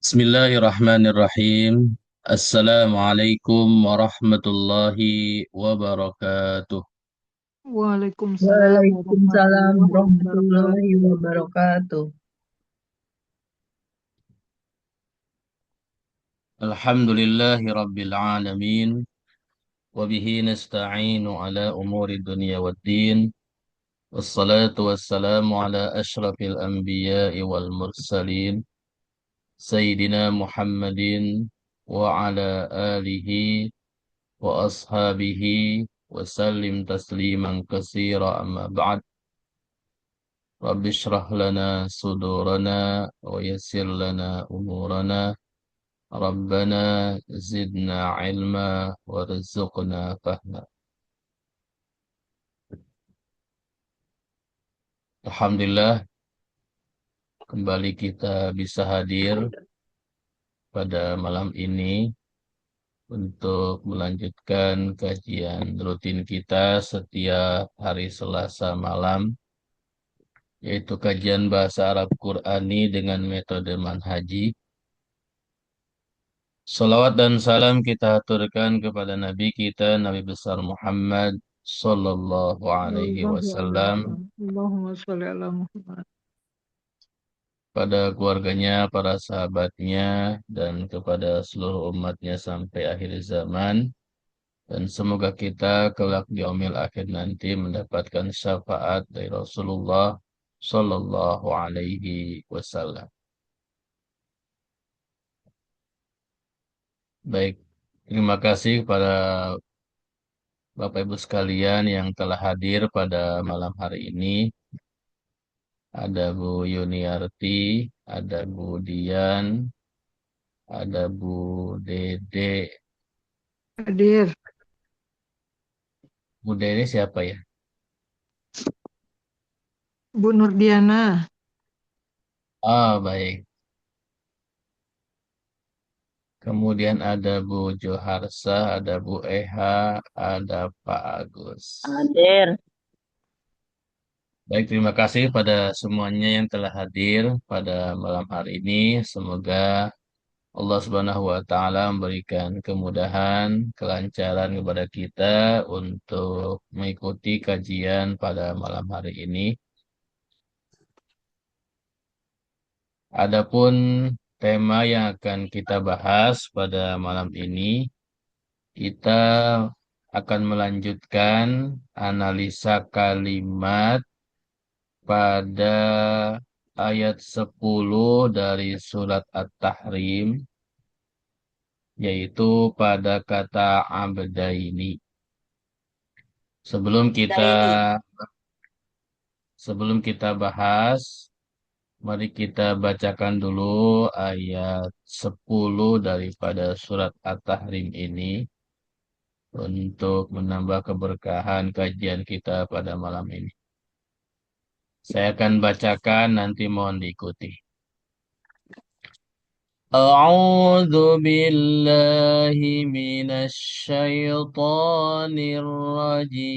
Bismillahirrahmanirrahim. Assalamualaikum warahmatullahi wabarakatuh. Waalaikumsalam Waalaikumsalam warahmatullahi warahmatullahi wabarakatuh. wabarakatuh. Alhamdulillahi rabbil alamin. Wabihi nasta'inu ala umuri dunya waddin. Wassalatu wassalamu ala ashrafil anbiya'i wal mursalin. Sayyidina Muhammadin wa ala alihi wa ashabihi wa sallim tasliman katsira amma ba'd. Rabbi shrah lana sudurana wa yassir lana umurana. Rabbana zidna ilma warzuqna fahma. Alhamdulillah, kembali kita bisa hadir pada malam ini untuk melanjutkan kajian rutin kita setiap hari Selasa malam, yaitu kajian bahasa Arab Qurani dengan metode manhaji. Salawat dan salam kita aturkan kepada Nabi kita, Nabi besar Muhammad Sallallahu Alaihi Sallallahu alaihi Wasallam, wasallam. Allahumma sholli ala Muhammad. pada keluarganya, para sahabatnya, dan kepada seluruh umatnya sampai akhir zaman. Dan semoga kita kelak di yaumil akhir nanti mendapatkan syafaat dari Rasulullah Sallallahu Alaihi Wasallam. Baik, terima kasih kepada Bapak Ibu sekalian yang telah hadir pada malam hari ini. Ada Bu Yuniarti, ada Bu Dian, ada Bu Dede. Hadir. Bu Dede siapa ya? Bu Nurdiana. Ah, baik. Kemudian ada Bu Joharsa, ada Bu Eha, ada Pak Agus. Hadir. Baik, terima kasih pada semuanya yang telah hadir pada malam hari ini. Semoga Allah Subhanahu wa taala memberikan kemudahan, kelancaran kepada kita untuk mengikuti kajian pada malam hari ini. Adapun tema yang akan kita bahas pada malam ini, kita akan melanjutkan analisa kalimat pada ayat 10 dari surat At-Tahrim, yaitu pada kata abdaini. Sebelum kita sebelum kita bahas, mari kita bacakan dulu ayat 10 daripada surat At-Tahrim ini untuk menambah keberkahan kajian kita pada malam ini. Saya akan bacakan, nanti mohon diikuti. أعوذ بالله من الشيطان الرجيم.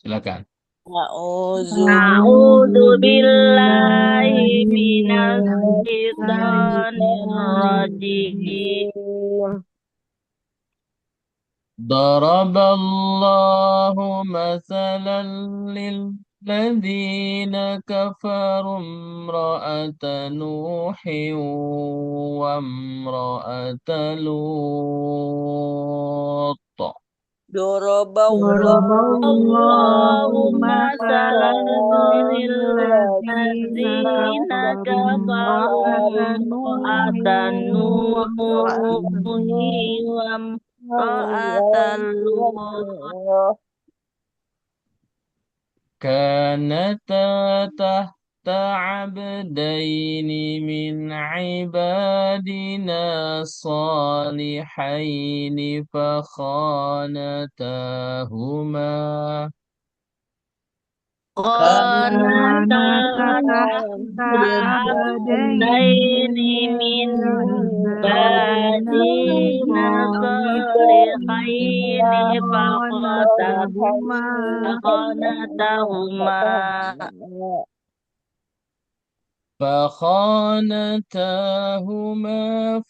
Silakan. A'udzu A'udzu billahi billahi minas minash syaitonir rajim. rajim. ضرب الله مثلا للذين كفروا امرأة نوح وامرأة لوط. Daraballahu Daraballahu masalan masalan lil lilladzina ladzina kafaru kafaru imra'atan imra'atan Nuhin wa imra'atan Nuhi wa imra'atan Lut. كانتا تحت عبدين من عبادنا صالحين فخانتاهما Qanata kanata tahta abdaini abdaini min min ibadina badina salihin salihaini fakhanatahuma faqanatahuma فخانتاهما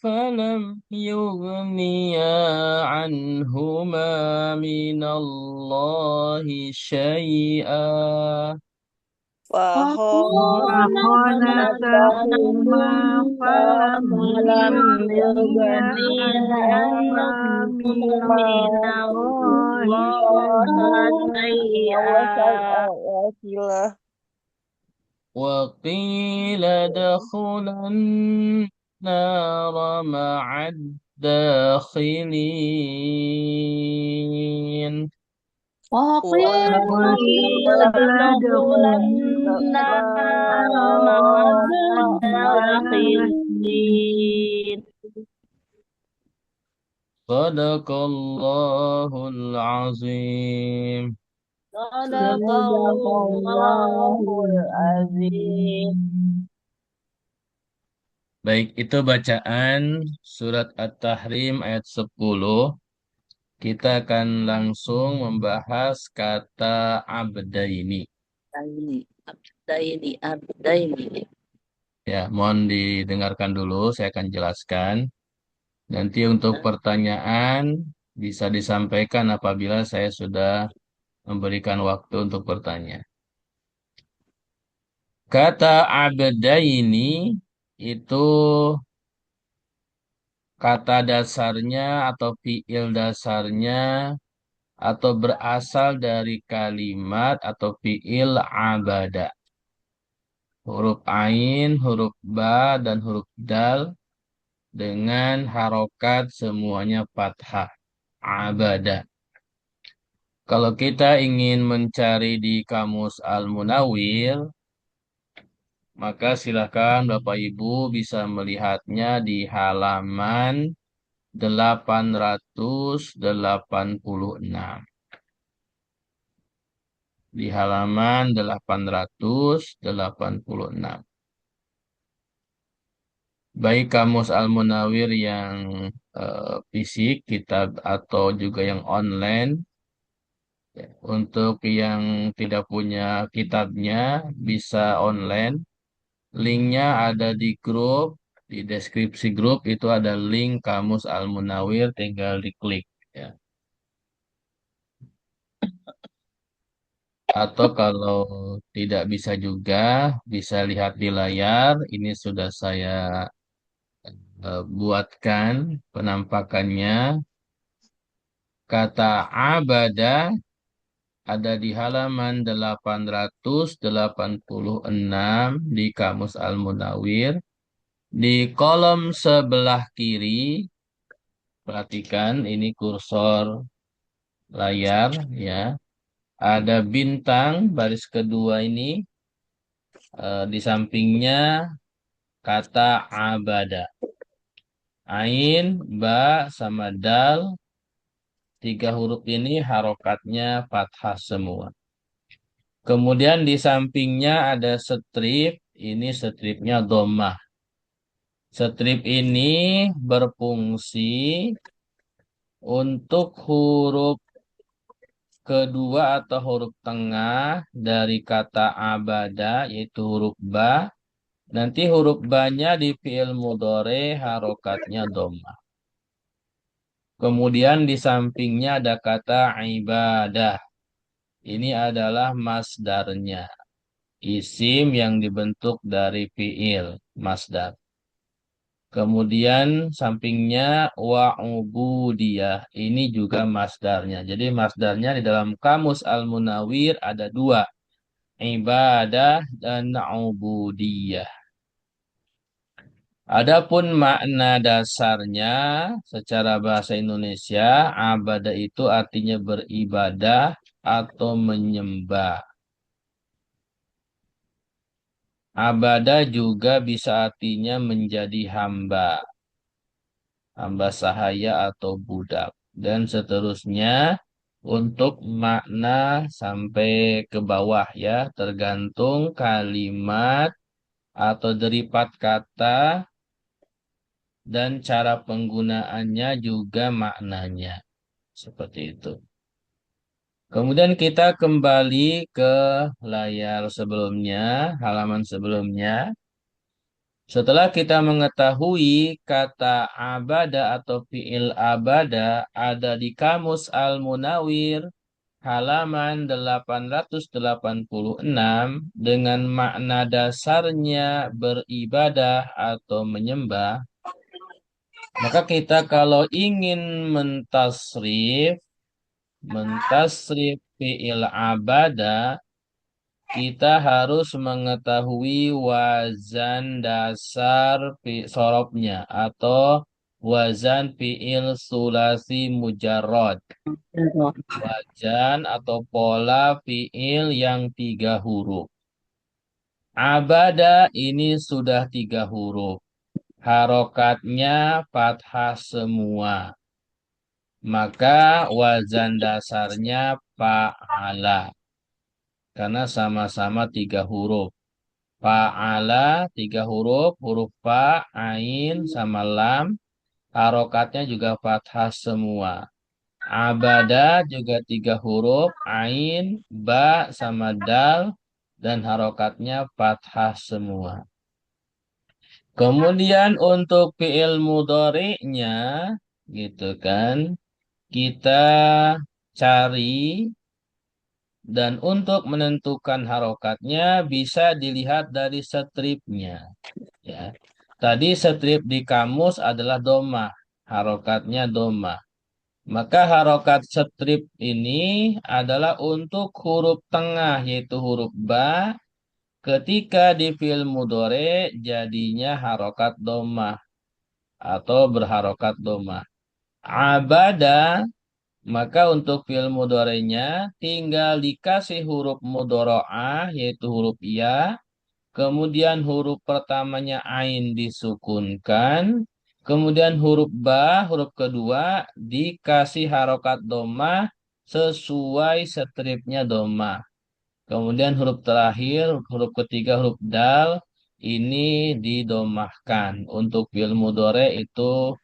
فلم يغنيا عنهما من الله شيئا فخانتهما فلم فلم يغنيا يغني عنهما من عنهما من الله الله شيئا وقيل ادخلا النار مع الداخلين وقيل ادخلا النار مع الداخلين صدق الله العظيم. صدق الله العظيم. Baik, itu bacaan surat At-Tahrim ayat 10. Kita akan langsung membahas kata abdaini. Abdaini. Ya, mohon didengarkan dulu, saya akan jelaskan. Nanti untuk pertanyaan bisa disampaikan apabila saya sudah memberikan waktu untuk bertanya. Kata abdaini itu kata dasarnya atau fiil dasarnya atau berasal dari kalimat atau fiil abada. Huruf ain, huruf ba, dan huruf dal dengan harokat semuanya fathah. Abada. Kalau kita ingin mencari di kamus Al-Munawwir, maka silakan Bapak Ibu bisa melihatnya di halaman 886. Di halaman 886. Baik kamus Al-Munawwir yang fisik, kitab atau juga yang online. Ya, untuk yang tidak punya kitabnya bisa online. Linknya ada di grup, di deskripsi grup itu ada link kamus Al-Munawwir, tinggal diklik. Ya. Atau kalau tidak bisa juga, bisa lihat di layar. Ini sudah saya buatkan penampakannya. Kata abada ada di halaman 886 di Kamus Al-Munawwir. Di kolom sebelah kiri, perhatikan ini kursor layar ya. Ada bintang baris kedua ini di sampingnya kata abada. Ain, ba, sama dal. Tiga huruf ini harokatnya fathah semua. Kemudian di sampingnya ada strip. Ini stripnya dhammah. Strip ini berfungsi untuk huruf kedua atau huruf tengah dari kata abada, yaitu huruf ba. Nanti huruf ba-nya di fi'il mudhari harokatnya dhammah. Kemudian di sampingnya ada kata ibadah. Ini adalah masdarnya. Isim yang dibentuk dari fi'il, masdar. Kemudian sampingnya wa'ubudiyah. Ini juga masdarnya. Jadi masdarnya di dalam kamus Al-Munawwir ada dua. Ibadah dan ubudiyah. Adapun makna dasarnya secara bahasa Indonesia, abadah itu artinya beribadah atau menyembah. Abadah juga bisa artinya menjadi hamba. Hamba sahaya atau budak. Dan seterusnya untuk makna sampai ke bawah ya. Tergantung kalimat atau deripat kata dan cara penggunaannya juga maknanya. Seperti itu. Kemudian kita kembali ke layar sebelumnya, halaman sebelumnya. Setelah kita mengetahui kata abada atau fi'il abada ada di Kamus Al-Munawir halaman 886 dengan makna dasarnya beribadah atau menyembah, maka kita kalau ingin mentasrif fi'il abada, kita harus mengetahui wazan dasar sorobnya atau wazan fi'il sulasi mujarrad. Wajan atau pola fi'il yang 3 huruf. Abada ini sudah 3 huruf. Harokatnya fathah semua. Maka wazan dasarnya fa'ala. Karena sama-sama 3 huruf. Fa'ala 3 huruf, huruf fa, ain, sama lam. Harokatnya juga fathah semua. Abada juga 3 huruf, ain, ba, sama dal, dan harokatnya fathah semua. Kemudian untuk fi'il mudhari'nya, gitu kan, kita cari dan untuk menentukan harokatnya bisa dilihat dari stripnya. Ya. Tadi strip di kamus adalah domah, harokatnya domah. Maka harokat strip ini adalah untuk huruf tengah yaitu huruf ba. Ketika di fi'il mudhari jadinya harokat domah atau berharokat domah. Abada, maka untuk fi'il mudhari'nya tinggal dikasih huruf mudhari'ah yaitu huruf ya. Kemudian huruf pertamanya ain disukunkan. Kemudian huruf ba, huruf kedua, dikasih harokat domah sesuai stripnya domah. Kemudian huruf terakhir, huruf ketiga, huruf dal, ini didomahkan. Untuk fi'il mudhari itu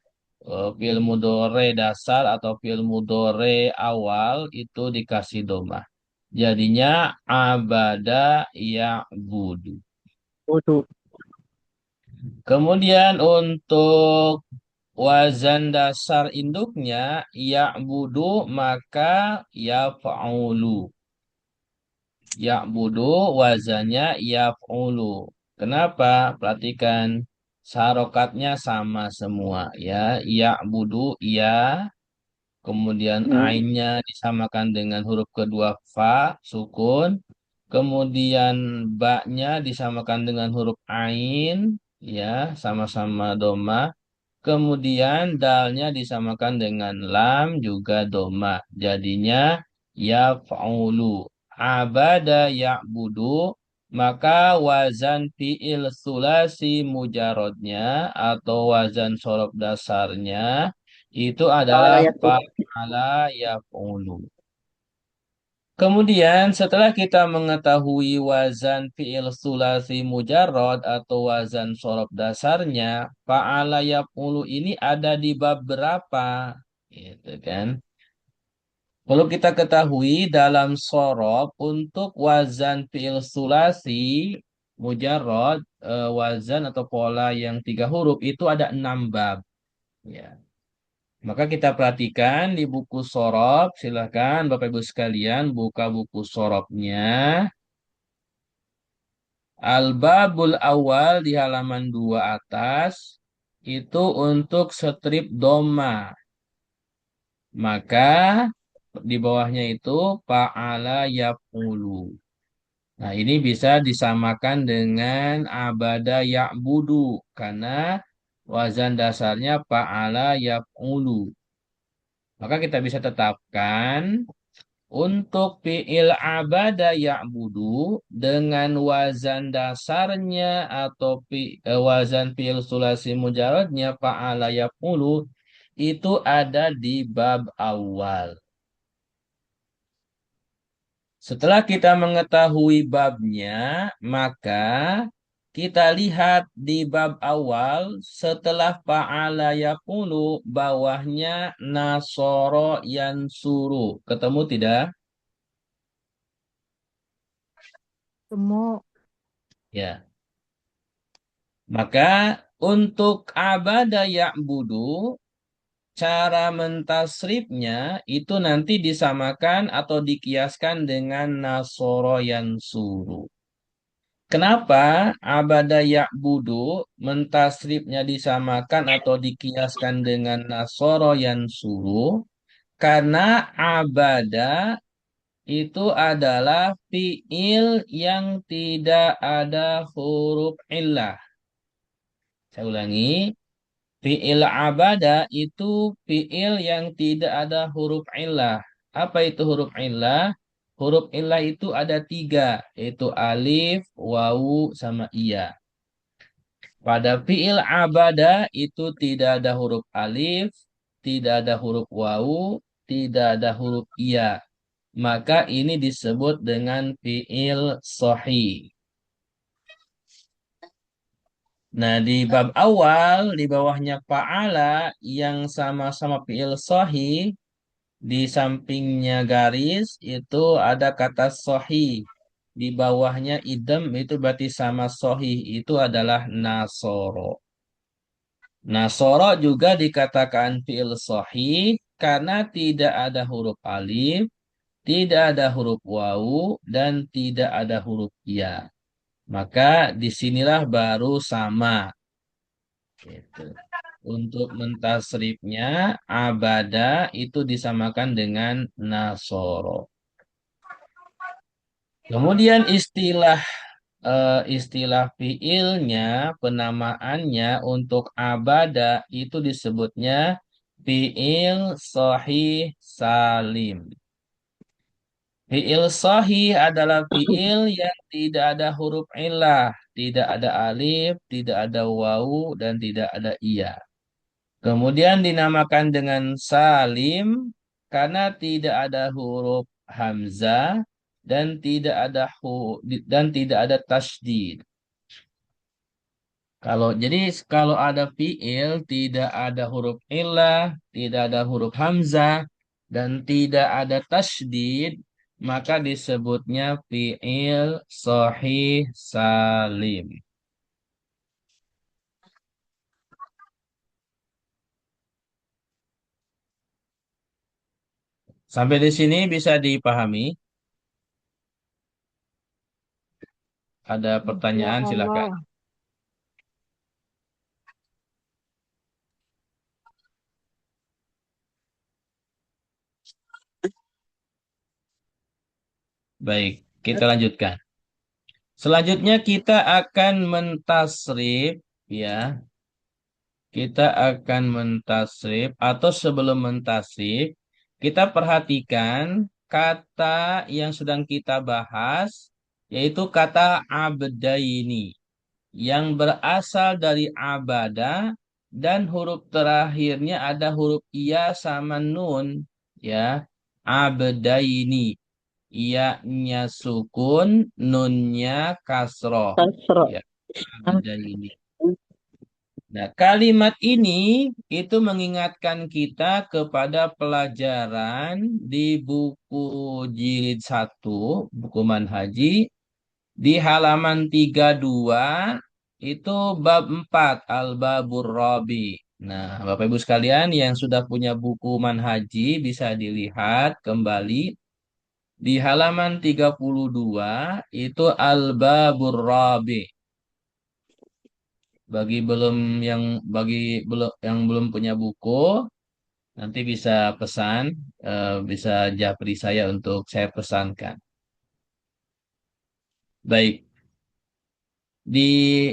fi'il mudhari dasar atau fi'il mudhari awal itu dikasih domah. Jadinya abada ya'budu. Wudu. Kemudian untuk wazan dasar induknya ya'budu maka yaf'ulu. Ya'budu wazannya yaf'ulu. Kenapa? Perhatikan sarokatnya sama semua ya. Ya'budu ya. Kemudian ainnya disamakan dengan huruf kedua fa sukun. Kemudian ba-nya disamakan dengan huruf ain ya, sama-sama doma. Kemudian dalnya disamakan dengan lam juga doma. Jadinya yaf'ulu. Abada ya'budu. Maka wazan fi'il sulasi mujarodnya atau wazan sorob dasarnya itu adalah fa'ala yaf'ulu. Kemudian setelah kita mengetahui wazan fi'il sulasi mujarrad atau wazan sorob dasarnya, fa'ala yaf'ulu ini ada di bab berapa? Gitu kan. Perlu kita ketahui dalam sorob untuk wazan fi'il sulasi mujarrad, wazan atau pola yang 3 huruf itu ada 6 bab. Ya. Maka kita perhatikan di buku sorob, silahkan Bapak Ibu sekalian buka buku sorobnya. Al-Babul Awal di halaman 2 atas, itu untuk strip doma. Maka di bawahnya itu fa'ala yaf'ulu. Nah ini bisa disamakan dengan abada ya'budu. Karena wazan dasarnya fa'ala yaf'ulu. Maka kita bisa tetapkan untuk fi'il abada ya'budu dengan wazan dasarnya atau wazan fi'il sulasi mujaradnya fa'ala yaf'ulu itu ada di bab awal. Setelah kita mengetahui babnya, maka kita lihat di bab awal setelah fa'ala yaqulu bawahnya nasoro yansuru. Ketemu tidak? Temu. Ya. Maka untuk abada ya'budu, cara mentasrifnya itu nanti disamakan atau dikiaskan dengan nasoro yansuru. Kenapa abada ya'budu mentasrifnya disamakan atau dikiaskan dengan nasoro yansuru? Karena abada itu adalah fiil yang tidak ada huruf illah. Saya ulangi, fiil abada itu fiil yang tidak ada huruf illah. Apa itu huruf illah? Huruf illah itu ada tiga, yaitu alif, wawu, sama iya. Pada fiil abada itu tidak ada huruf alif, tidak ada huruf wawu, tidak ada huruf iya. Maka ini disebut dengan fiil sahih. Nah, di bab awal, di bawahnya fa'ala yang sama-sama fiil sahih, di sampingnya garis itu ada kata sahih. Di bawahnya idem itu berarti sama sahih, itu adalah nasoro. Nasoro juga dikatakan fiil sahih karena tidak ada huruf alif, tidak ada huruf wawu, dan tidak ada huruf ya. Maka disinilah baru sama. Gitu. Untuk mentasrifnya, abada itu disamakan dengan nasoro. Kemudian istilah fiilnya, penamaannya untuk abada itu disebutnya fiil sahih salim. Fiil sahih adalah fiil yang tidak ada huruf illah, tidak ada alif, tidak ada wawu, dan tidak ada iya. Kemudian dinamakan dengan salim karena tidak ada huruf hamzah dan tidak ada tasydid. Kalau ada fiil tidak ada huruf illah, tidak ada huruf hamzah dan tidak ada tasydid, maka disebutnya fiil sahih salim. Sampai di sini bisa dipahami? Ada Ya pertanyaan silakan. Allah. Baik, kita lanjutkan. Selanjutnya kita akan mentasrif, ya. Kita akan mentasrif atau sebelum mentasrif, kita perhatikan kata yang sedang kita bahas, yaitu kata abdaini, yang berasal dari abada dan huruf terakhirnya ada huruf iya sama nun, ya. Abdaini, iya-nya sukun, nunnya kasroh, Kasro. ya. Abdaini. Nah, kalimat ini itu mengingatkan kita kepada pelajaran di buku jilid 1, buku manhaji, di halaman 32, itu bab 4, Al-Babur Rabi. Nah, Bapak Ibu sekalian yang sudah punya buku manhaji bisa dilihat kembali di halaman 32, itu Al-Babur Rabi. Bagi yang belum punya buku, nanti bisa pesan, bisa japri saya untuk saya pesankan. Baik, di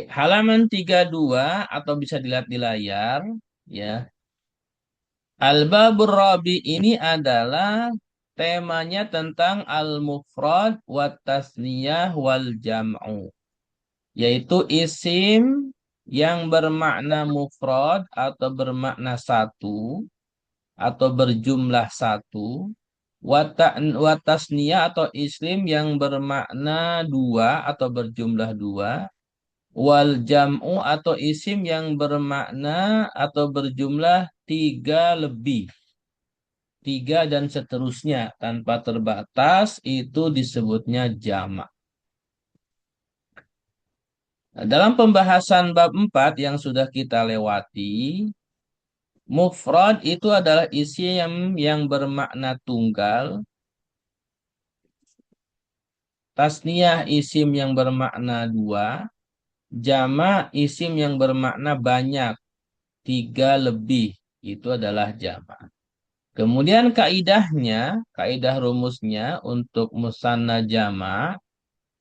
halaman 32 atau bisa dilihat di layar, ya. Al-Babur Rabi ini adalah temanya tentang al-mufrad wa tasniyah wal jam'u, yaitu isim yang bermakna mufrad atau bermakna satu atau berjumlah satu, watasnia atau isim yang bermakna dua atau berjumlah dua, wal jam'u atau isim yang bermakna atau berjumlah tiga lebih, tiga dan seterusnya tanpa terbatas, itu disebutnya jamak. Dalam pembahasan bab 4 yang sudah kita lewati, mufrad itu adalah isim yang bermakna tunggal, tasniyah isim yang bermakna dua, jama' isim yang bermakna banyak, tiga lebih, itu adalah jama'. Kemudian kaidahnya, kaidah rumusnya untuk musanna jama',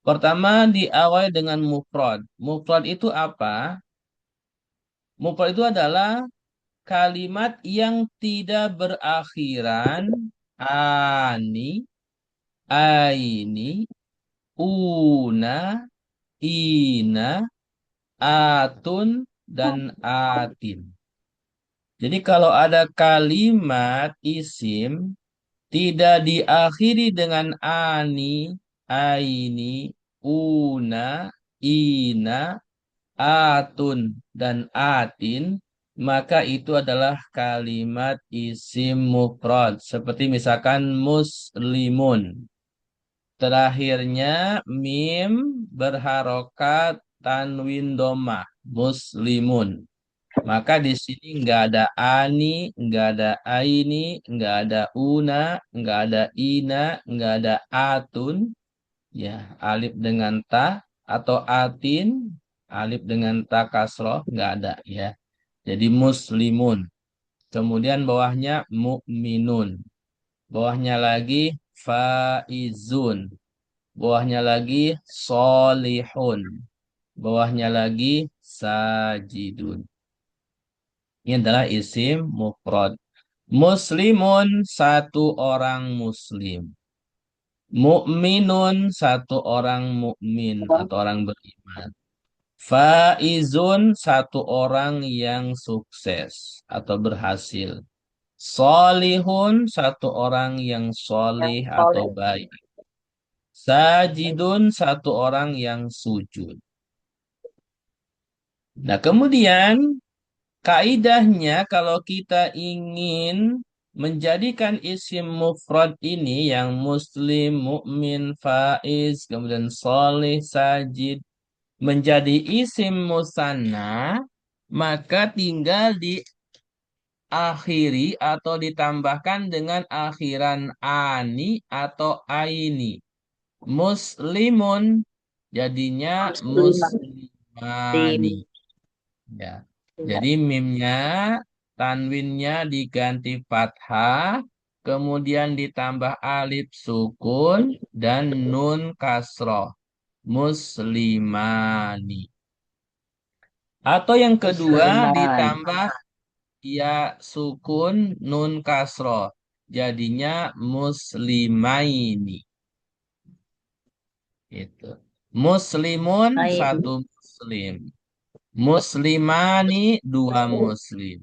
pertama diawali dengan mufrad. Mufrad itu apa? Mufrad itu adalah kalimat yang tidak berakhiran ani, aini, una, ina, atun, dan atin. Jadi kalau ada kalimat isim tidak diakhiri dengan ani, aini, una, ina, atun, dan atin, maka itu adalah kalimat isim mufrad. Seperti misalkan muslimun. Terakhirnya mim berharokat tanwin domah. Muslimun. Maka di sini nggak ada ani, nggak ada aini, nggak ada una, nggak ada ina, nggak ada atun, ya alif dengan ta atau atin, alif dengan ta kasroh nggak ada ya. Jadi muslimun. Kemudian bawahnya mu'minun. Bawahnya lagi faizun. Bawahnya lagi solihun. Bawahnya lagi sajidun. Ini adalah isim mufrad. Muslimun satu orang muslim. Mukminun satu orang mukmin atau orang beriman. Faizun satu orang yang sukses atau berhasil. Solihun satu orang yang solih atau soleh. baik. Sajidun satu orang yang sujud. Nah, kemudian kaidahnya kalau kita ingin menjadikan isim mufrad ini yang muslim, mukmin, faiz, kemudian solih, sajid menjadi isim musanna, maka tinggal diakhiri atau ditambahkan dengan akhiran ani atau aini. Muslimun jadinya muslimani. Muslim. Ya. Jadi mimnya, tanwinnya diganti fathah, kemudian ditambah alif sukun dan nun kasroh. Muslimani. Atau yang kedua Musliman. ditambah ya sukun nun kasroh. Jadinya muslimaini. Itu. Muslimun Ain. satu muslim. Muslimani dua muslim.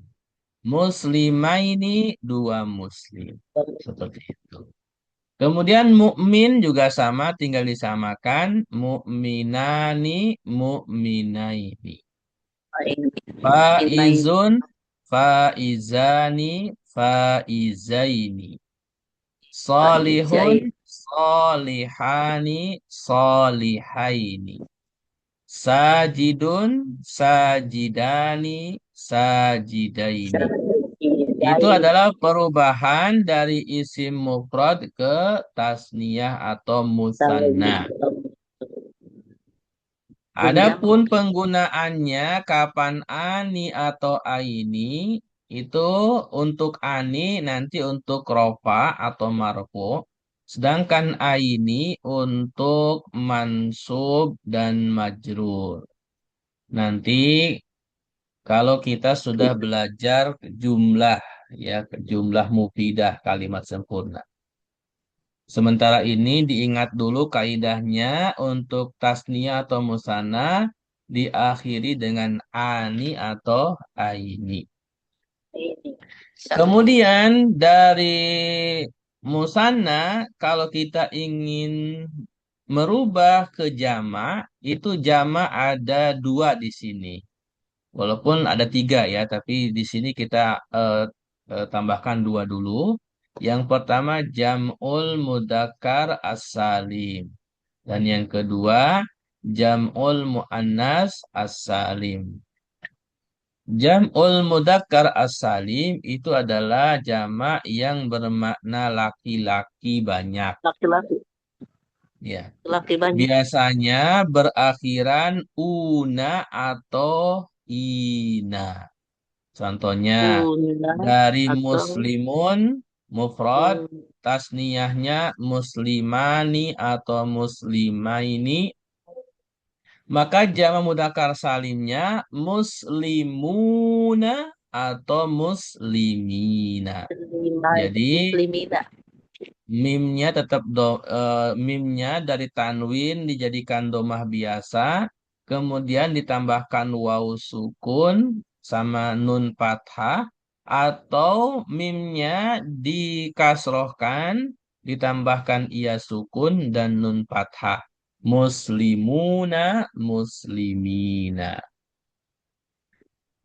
Muslimaini dua muslim. Seperti itu. Kemudian mukmin juga sama, tinggal disamakan mukminani, mukminaini. Ain. Inain. Faizun, faizani, faizaini. Salihun, Faizain. salihani, salihaini. Sajidun, sajidani, sajidaini. Itu Sajidain. adalah perubahan dari isim mufrad ke tasniyah atau musanna. Adapun penggunaannya kapan ani atau aini itu untuk ani nanti untuk rofa atau marfu, sedangkan aini untuk mansub dan majrur. Nanti kalau kita sudah belajar jumlah ya jumlah mufidah kalimat sempurna. Sementara ini diingat dulu kaidahnya untuk tasniyah atau musanna diakhiri dengan ani atau aini. Ini. Kemudian dari musanna kalau kita ingin merubah ke jama itu jama ada dua di sini. Walaupun ada tiga ya, tapi di sini kita tambahkan dua dulu. Yang pertama jam'ul mudzakkar as-salim. Dan yang kedua jam'ul muannas as-salim. Jam'ul mudzakkar as-salim itu adalah jamak yang bermakna laki-laki banyak. Laki-laki. Ya. Laki banyak. Biasanya berakhiran una atau ina. Contohnya Una dari atau muslimun mufrad, um, tasniyahnya muslimani atau muslimaini, maka jamak mudzakkar salimnya muslimuna atau muslimina. Jadi muslimina. mimnya tetap mimnya dari tanwin dijadikan domah biasa, kemudian ditambahkan waw sukun sama nun fathah, atau mimnya dikasrohkan ditambahkan iya sukun dan nun fathah. Muslimuna, muslimina.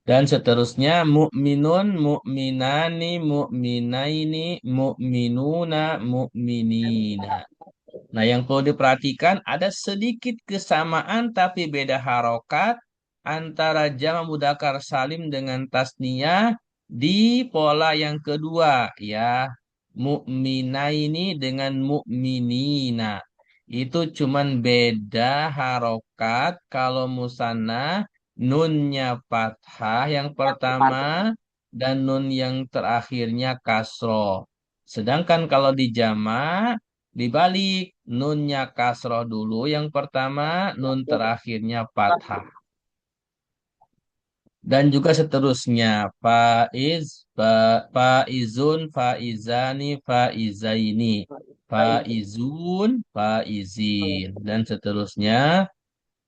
Dan seterusnya mukminun, mukminani, mukminaini, mukminuna, mukminina. Nah, yang perlu diperhatikan ada sedikit kesamaan tapi beda harokat antara jama' mudzakkar salim dengan tasniyah di pola yang kedua, ya. Mukminaini dengan mukminina. Itu cuman beda harokat kalau musanna nunnya fathah yang pertama dan nun yang terakhirnya kasroh. Sedangkan kalau di jama' dibalik, nunnya kasroh dulu yang pertama, nun terakhirnya fathah. Dan juga seterusnya, faizun, faizani, faizaini, faizun, faizin, dan seterusnya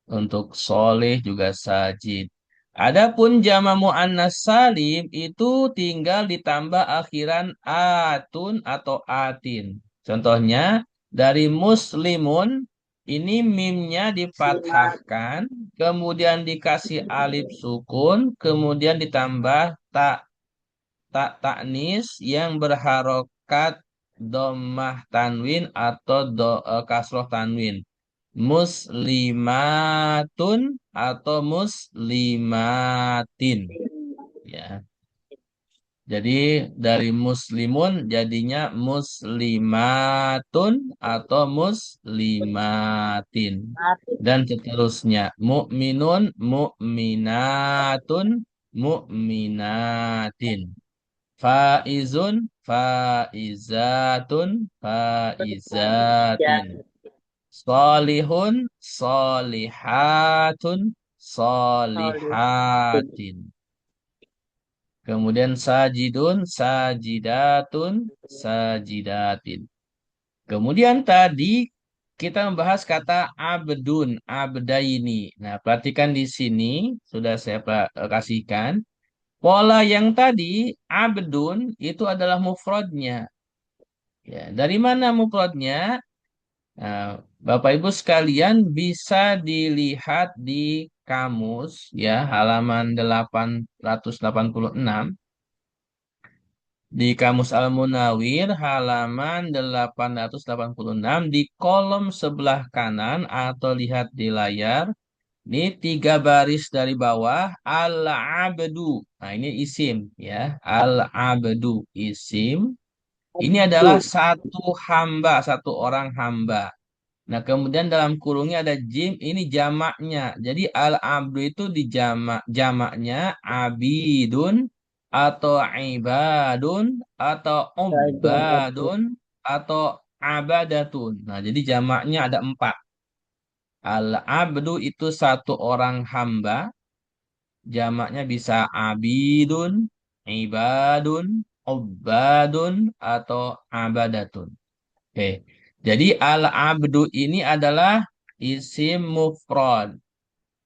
untuk soleh juga sajid. Adapun jama muannas salim itu tinggal ditambah akhiran atun atau atin. Contohnya dari muslimun ini mimnya difathahkan, kemudian dikasih alif sukun, kemudian ditambah taknis yang berharokat dhammah tanwin atau kasroh tanwin. Muslimatun atau muslimatin, ya. Jadi dari muslimun jadinya muslimatun atau muslimatin, dan seterusnya mukminun, mukminatun, mukminatin, faizun, faizatun, faizatin, Solihun, solihatun, solihatin. Kemudian sajidun, sajidatun, sajidatin. Kemudian tadi kita membahas kata abdun, abdaini. Nah, perhatikan di sini sudah saya kasihkan. Pola yang tadi abdun itu adalah mufradnya. Ya, dari mana mufradnya? Nah, Bapak Ibu sekalian bisa dilihat di kamus ya halaman 886, di kamus Al-Munawir halaman 886 di kolom sebelah kanan atau lihat di layar. Ini 3 baris dari bawah al-abdu. Nah, ini isim ya. Al-abdu isim. Ini adalah satu hamba, satu orang hamba. Nah, kemudian dalam kurungnya ada jim, ini jamaknya. Jadi al-abdu itu di jamaknya abidun atau ibadun atau ubadun atau abadatun. Nah, jadi jamaknya ada 4. Al-abdu itu satu orang hamba, jamaknya bisa abidun, ibadun, ubadun atau abadatun. Oke. Jadi al-abdu ini adalah isim mufrad.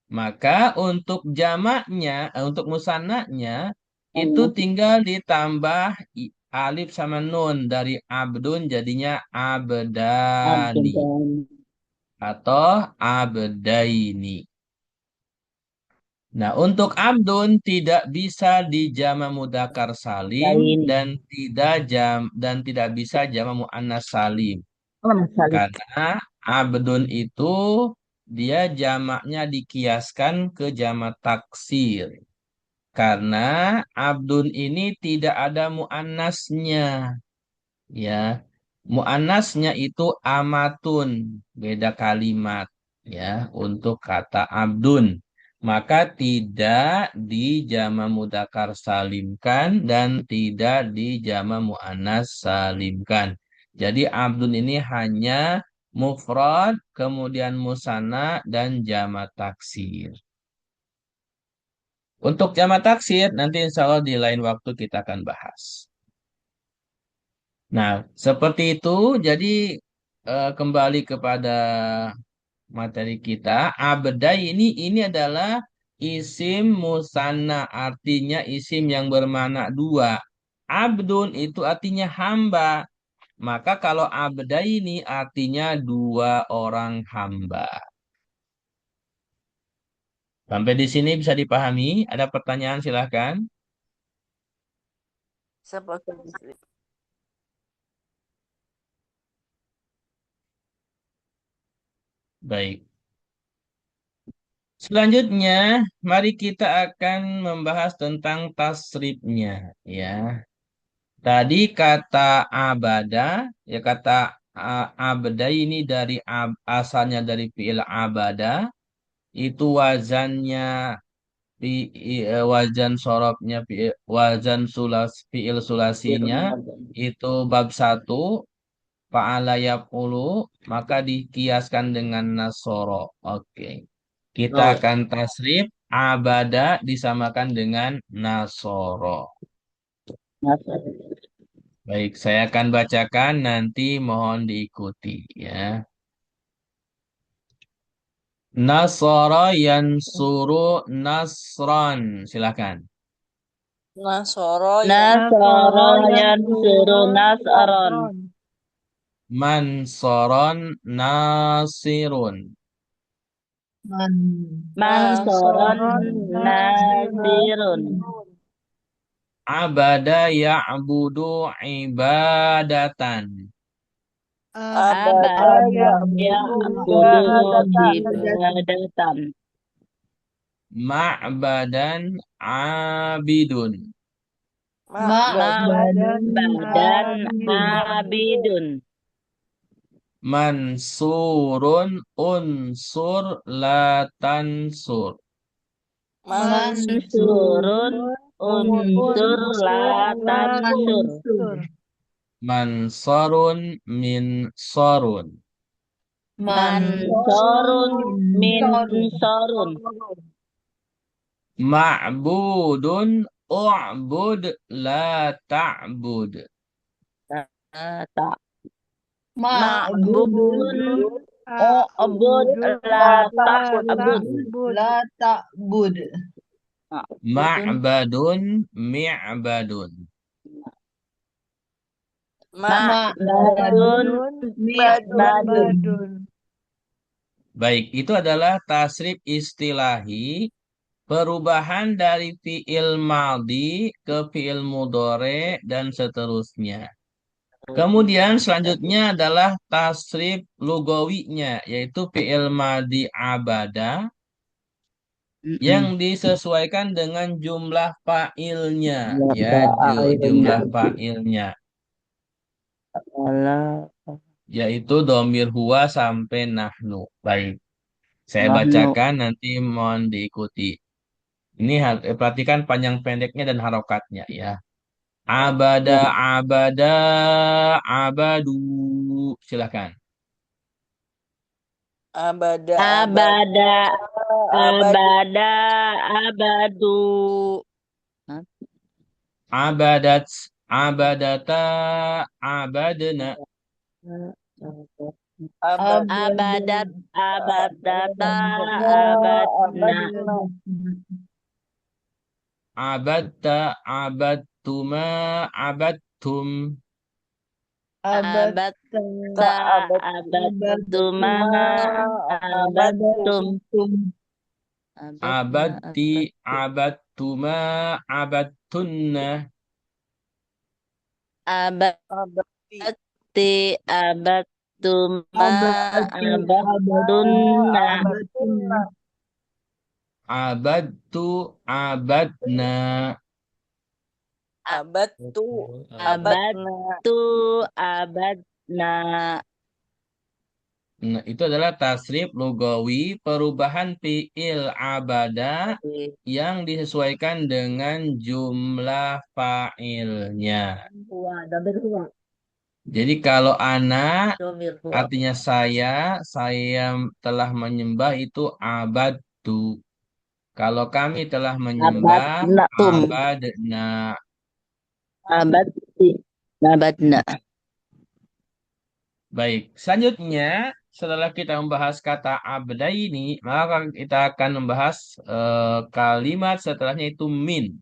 Maka untuk jamaknya, untuk musannanya itu tinggal ditambah alif sama nun dari abdun jadinya abdani atau abdaini. Nah, untuk abdun tidak bisa dijama mudzakkar salim dan tidak bisa jama muannas salim. Karena abdun itu dia jamaknya dikiaskan ke jamak taksir. Karena abdun ini tidak ada muannasnya. Ya, muannasnya itu amatun, beda kalimat ya untuk kata abdun. Maka tidak dijama mudzakkar salimkan dan tidak dijama muannas salimkan. Jadi abdun ini hanya mufrad, kemudian musanna dan jama taksir. Untuk jama taksir nanti insya Allah di lain waktu kita akan bahas. Nah, seperti itu. Jadi kembali kepada materi kita. Abdai ini adalah isim musanna, artinya isim yang bermakna dua. Abdun itu artinya hamba. Maka kalau abdai ini artinya dua orang hamba. Sampai di sini bisa dipahami? Ada pertanyaan silahkan. Seperti Baik. Selanjutnya, mari kita akan membahas tentang tasrifnya, ya. Tadi kata abada, ya kata abada ini dari asalnya dari fiil abada, itu wazannya wazan sorobnya wazan fiil sulasinya itu bab 1 fa'ala yaf'ulu, maka dikiaskan dengan nasoro. Oke. Kita akan tasrif abada disamakan dengan nasoro. Baik, saya akan bacakan nanti mohon diikuti ya. Nasara yansuru nasran. Silakan. Nasoro Nasara Nasara yansuru yansuru nas'aron. nasron. Mansoron nasirun. Mansoron Mansoron nasirun. nasirun. Abada ya'budu ibadatan. Abada Abada ya'budu ya'budu ibadatan. ibadatan. Ma'badan abidun. Ma'badan Ma'badan abidun. abidun. Mansurun unsur la tansur. Mansurun unsur la Unsur la tansur. tansur. Mansarun min sorun. Mansorun min sorun. Ma'budun u'bud la ta'bud. Tak. Ma'budun Ma'budun u'bud la ta'bud. ta'bud. Ma'budun Ma'badun mi'badun. ma'badun mi'badun. Badun. Baik, itu adalah tasrif istilahi perubahan dari fiil madhi ke fiil mudhore dan seterusnya. Kemudian selanjutnya adalah tasrif lugawinya, yaitu fiil madhi abada yang disesuaikan dengan jumlah fa'ilnya, ya, jumlah fa'ilnya, yaitu domir huwa sampai nahnu. Baik, saya bacakan nanti mohon diikuti. Ini perhatikan panjang pendeknya dan harokatnya ya. Abada, abada, abadu. Silakan. abada Abada abada abadu. Abadat, abadata, abadna. Abadat abadata abadna. Abadta, abadtuma, abadtum. Abatta abattuma abattum. Abadti, abadtuma, abadtunna. Abatti abattum Abattuma Abatu, abattunna abatunna. Abadtu, abadna. Abatu, abatna. abattu abadna Nah, itu adalah tasrif lugawi perubahan fiil abada yang disesuaikan dengan jumlah fa'ilnya. Jadi kalau anak artinya saya telah menyembah itu abadtu. Kalau kami telah menyembah abatnatum abadna. abatti abadna Baik, selanjutnya setelah kita membahas kata abda ini, maka kita akan membahas kalimat setelahnya itu min.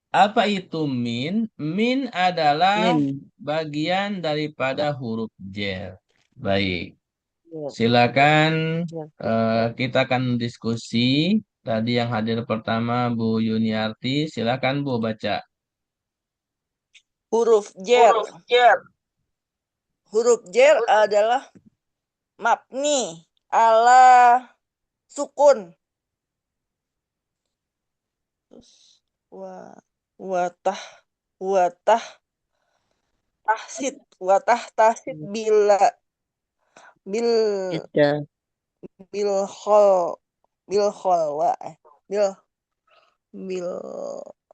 Apa itu min? Min adalah min bagian daripada huruf jer. Baik, Ya, silakan ya. kita akan diskusi. Tadi yang hadir pertama Bu Yuniarti, silakan Bu baca. Huruf jer. Huruf jer adalah mabni ala sukun. Terus wa watah watah tahsid watah tahsid bila bil kita bil khol bil khol wa bil bil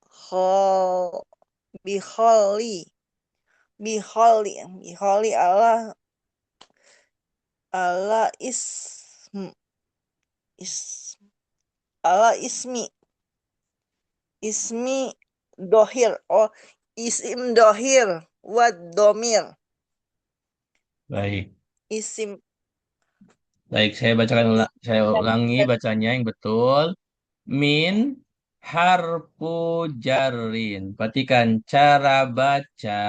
khol bikholi bikholi ala ala ism is ala ismi dohir isim dohir wa domir Baik. isim Baik, saya bacakan saya ulangi bacanya yang betul. Min harfu jarin. Perhatikan cara baca.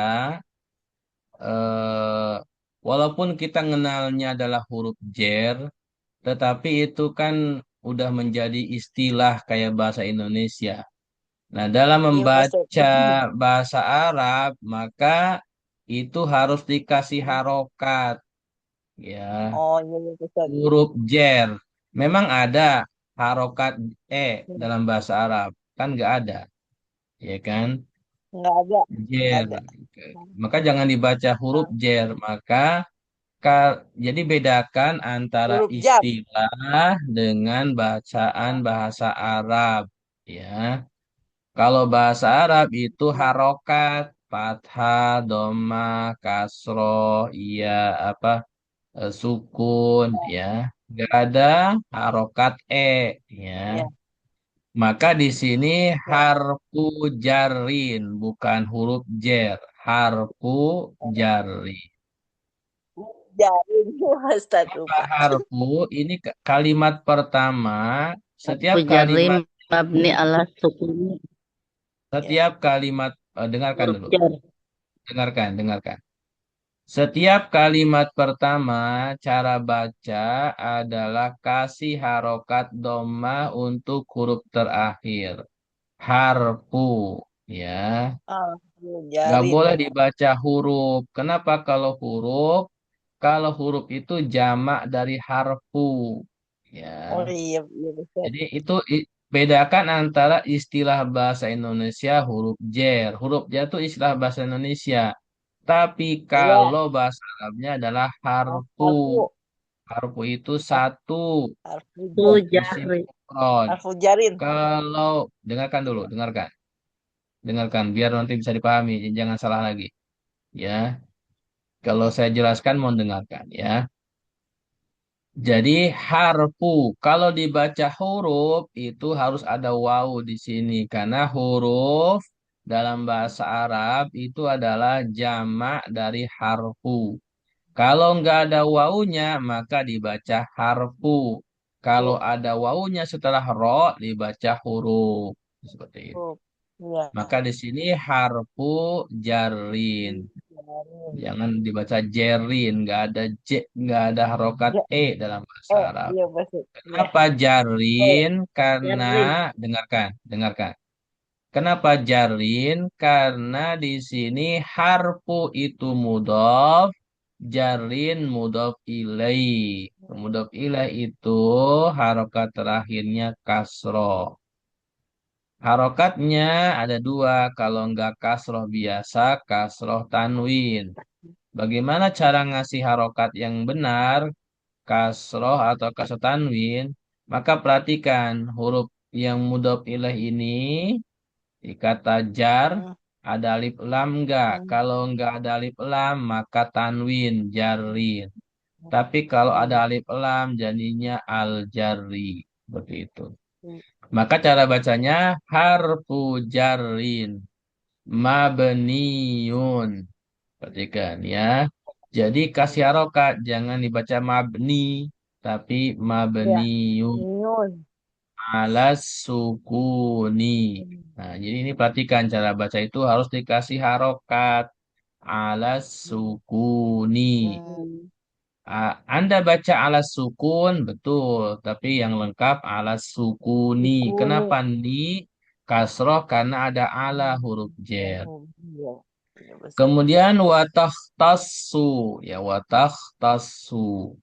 eh, Walaupun kita mengenalnya adalah huruf jer, tetapi itu kan udah menjadi istilah kayak bahasa Indonesia. Nah, dalam iya bahasa membaca bahasa Arab, maka itu harus dikasih harokat. Ya, oh iya iya Ustaz. huruf jer. Memang ada harokat dalam bahasa Arab. Kan nggak ada. Ya kan? Nggak ada Jer. ada Maka jangan dibaca huruf jer. Maka jadi bedakan antara huruf jar istilah dengan bacaan bahasa Arab. Ya. Kalau bahasa Arab itu harokat, fathah, doma, kasro, iya apa sukun, ya. Nggak ada harokat ya. ya, Maka di sini ya. harfu jarin, bukan huruf jer. Harfu jarin. Jarin Ustaz Apa lupa harfu? Ini kalimat pertama. Setiap jarim kalimat, mabni ala sukun ya setiap kalimat, dengarkan huruf dulu. jar Dengarkan. Setiap kalimat pertama, cara baca adalah kasih harokat domah untuk huruf terakhir. Harfu, ya. ah Nggak jarin boleh dibaca huruf. Kenapa kalau huruf? Kalau huruf itu jamak dari harfu, ya. oh iya iya Ustaz Jadi itu bedakan antara istilah bahasa Indonesia huruf jer. Huruf jer itu istilah bahasa Indonesia. Tapi iya kalau bahasa Arabnya adalah harfu. harfu Harfu itu satu harfu tu isim jari mufrad. harfu jarin Kalau dengarkan dulu, dengarkan biar nanti bisa dipahami, jangan salah lagi. Ya, kalau saya jelaskan mohon dengarkan ya. Jadi harfu kalau dibaca huruf itu harus ada wawu di sini karena huruf dalam bahasa Arab itu adalah jamak dari harfu. Kalau nggak ada wawunya maka dibaca harfu. Kalau harfu ada wawunya setelah ro dibaca huruf seperti itu. huruf iya Maka di sini harfu jarin. jarin Jangan dibaca jerin, nggak ada harokat ja, dalam bahasa Arab. iya bahasa iya Kenapa jarin? Karena jarim dengarkan. Kenapa jarin? Karena di sini harfu itu mudhof jarin mudhof ilaih. Mudhof ilaih itu harokat terakhirnya kasroh. Harokatnya ada dua. Kalau enggak kasroh biasa, kasroh tanwin. Bagaimana cara ngasih harokat yang benar? Kasroh atau kasroh tanwin? Maka perhatikan huruf yang mudhof ilaih ini di kata jar Hmm. ada alif lam enggak? Hmm. Kalau enggak ada alif lam maka tanwin jarin. Tapi kalau ada alif lam jadinya al jari. Seperti itu. Maka cara bacanya harfu jarin mabniun. Perhatikan ya. Jadi kasih harokat jangan dibaca mabni tapi Ya. mabniun Nyun. alas sukuni. Hmm. Nah, jadi ini perhatikan cara baca itu harus dikasih harokat alas sukuni. Hmm. Anda baca alas sukun betul, tapi yang lengkap alas sukuni. Sukuni. Kenapa ni kasroh? Karena ada ala Hmm. huruf jer. Oh, iya. Iya, besar. Kemudian watah tasu, ya watah tasu.